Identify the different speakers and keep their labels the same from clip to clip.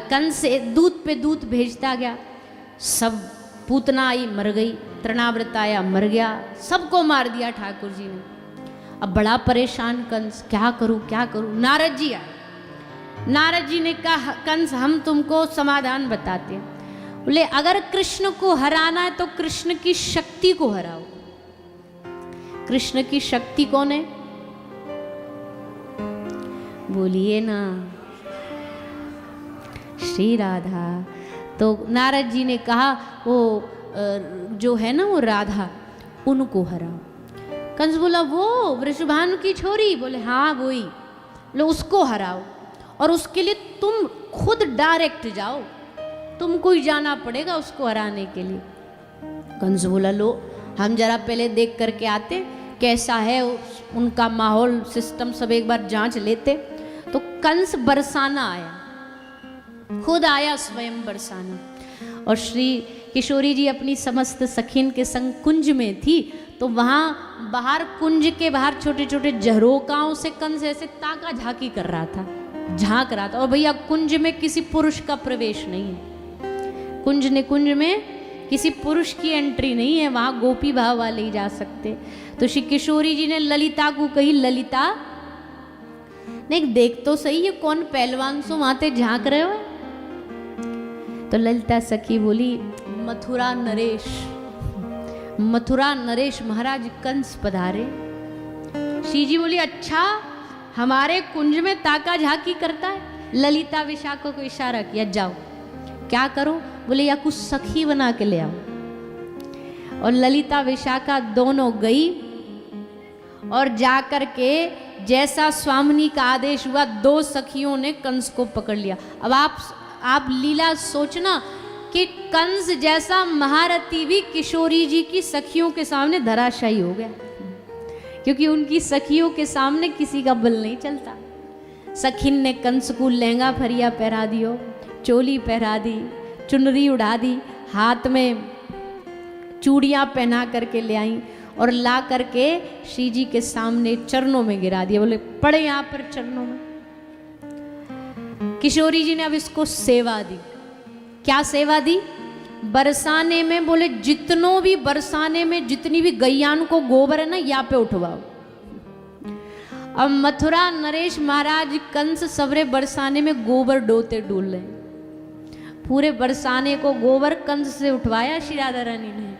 Speaker 1: कंस दूत पे दूत भेजता गया, सब पूतना आई मर गई, तृणाव्रत आया मर गया, सबको मार दिया ठाकुर जी ने। अब बड़ा परेशान कंस, क्या करूं क्या करूं। नारद जी आए, नारद जी ने कहा कंस हम तुमको समाधान बताते हैं। बोले अगर कृष्ण को हराना है तो कृष्ण की शक्ति को हराओ। कृष्ण की शक्ति कौन है? बोलिए ना, श्री राधा। तो नारद जी ने कहा वो जो है ना वो राधा, उनको हराओ। कंस बोला वो वृषभानु की छोरी? बोले हाँ वही। लो उसको हराओ, और उसके लिए तुम खुद डायरेक्ट जाओ, तुमको ही जाना पड़ेगा उसको हराने के लिए। कंस बोला लो हम जरा पहले देख करके आते कैसा है उनका माहौल सिस्टम, सब एक बार जांच लेते। तो कंस बरसाना आया, खुद आया स्वयं बरसाना। और श्री किशोरी जी अपनी समस्त सखीन के संग कुंज में थी, तो वहाँ बाहर कुंज के बाहर छोटे छोटे झरोकाओं से कंस ऐसे ताका झाकी कर रहा था, झांक रहा था। और भैया कुंज में किसी पुरुष का प्रवेश नहीं है, कुंज में किसी पुरुष की एंट्री नहीं है, वहाँ गोपी भाव वाले ही जा सकते। तो श्री किशोरी जी ने ललिता को कही, ललिता नहीं देख तो सही ये कौन पहलवान सो वहां ते झांक रहे हो। तो ललिता सखी बोली मथुरा नरेश, मथुरा नरेश महाराज कंस पधारे। श्री जी बोली अच्छा हमारे कुंज में ताका झाकी करता है। ललिता विशाखा को इशारा किया जाओ, क्या करो? बोले या कुछ सखी बना के ले आओ। और ललिता विशाखा दोनों गई और जाकर के जैसा स्वामिनी का आदेश हुआ, दो सखियों ने कंस को पकड़ लिया। अब आप लीला सोचना कि कंस जैसा महारथी भी किशोरी जी की सखियों के सामने धराशायी हो गया, क्योंकि उनकी सखियों के सामने किसी का बल नहीं चलता। सखिन ने कंस को लहंगा फरिया पहरा दियो, चोली पहरा दी, चुनरी उड़ा दी, हाथ में चूड़ियाँ पहना करके ले आई और ला करके श्री जी के सामने चरणों में गिरा दिया। बोले पड़े यहाँ पर चरणों में। किशोरी जी ने अब इसको सेवा दी। क्या सेवा दी? बरसाने में बोले जितनों भी बरसाने में जितनी भी गैयान को गोबर है ना यहाँ पे उठवाओ। अब मथुरा नरेश महाराज कंस सवरे बरसाने में गोबर डोते डोल रहे, पूरे बरसाने को गोबर कंस से उठवाया श्री राधा रानी ने।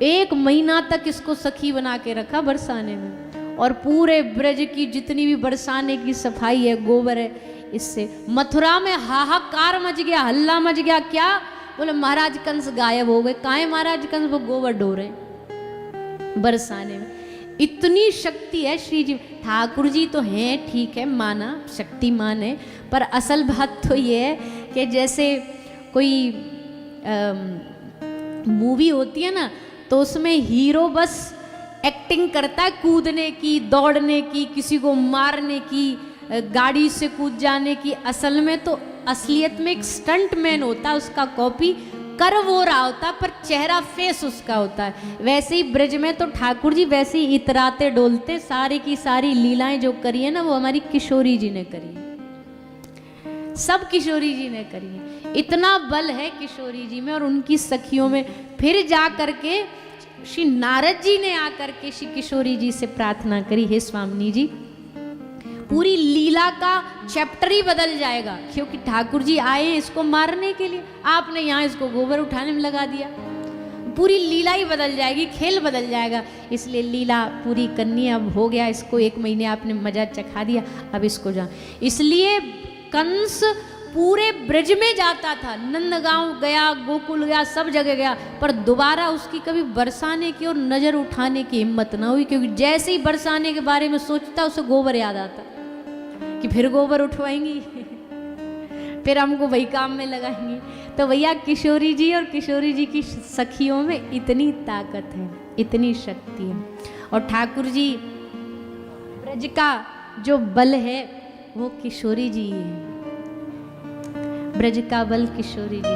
Speaker 1: 1 महीना तक इसको सखी बना के रखा बरसाने में, और पूरे ब्रज की जितनी भी बरसाने की सफाई है गोबर है, इससे मथुरा में हाहाकार मच गया, हल्ला मच गया। क्या? बोले महाराज कंस गायब हो गए। कहाँ है महाराज कंस? वो गोबर डो रहे बरसाने में। इतनी शक्ति है श्री जी। ठाकुर जी तो हैं ठीक है, माना शक्तिमान है, पर असल बात तो ये है कि जैसे कोई मूवी होती है ना, तो उसमें हीरो बस एक्टिंग करता है कूदने की, दौड़ने की, किसी को मारने की, गाड़ी से कूद जाने की। असल में तो असलियत में एक स्टंट मैन होता है, उसका कॉपी कर वो रहा होता, पर चेहरा फेस उसका होता है। वैसे ही ब्रज में तो ठाकुर जी वैसे ही इतराते डोलते, सारी की सारी लीलाएं जो करी है ना वो हमारी किशोरी जी ने करी है, सब किशोरी जी ने करी है। इतना बल है किशोरी जी में और उनकी सखियों में। फिर जा करके श्री नारद जी ने आकर के श्री किशोरी जी से प्रार्थना करी, हे स्वामिनी जी पूरी लीला का चैप्टर ही बदल जाएगा, क्योंकि ठाकुर जी आए हैं इसको मारने के लिए, आपने यहाँ इसको गोबर उठाने में लगा दिया, पूरी लीला ही बदल जाएगी, खेल बदल जाएगा। इसलिए लीला पूरी करनी अब हो गया, इसको 1 महीने आपने मजा चखा दिया, अब इसको जा। इसलिए कंस पूरे ब्रज में जाता था, नंदगांव गया, गोकुल गया, सब जगह गया, पर दोबारा उसकी कभी बरसाने की और नजर उठाने की हिम्मत ना हुई, क्योंकि जैसे ही बरसाने के बारे में सोचता उसे गोबर याद आता कि फिर गोबर उठवाएंगी फिर हमको वही काम में लगाएंगी। तो भैया किशोरी जी और किशोरी जी की सखियों में इतनी ताकत है, इतनी शक्ति है। और ठाकुर जी ब्रज का जो बल है वो किशोरी जी है, ब्रज का बल किशोरी जी।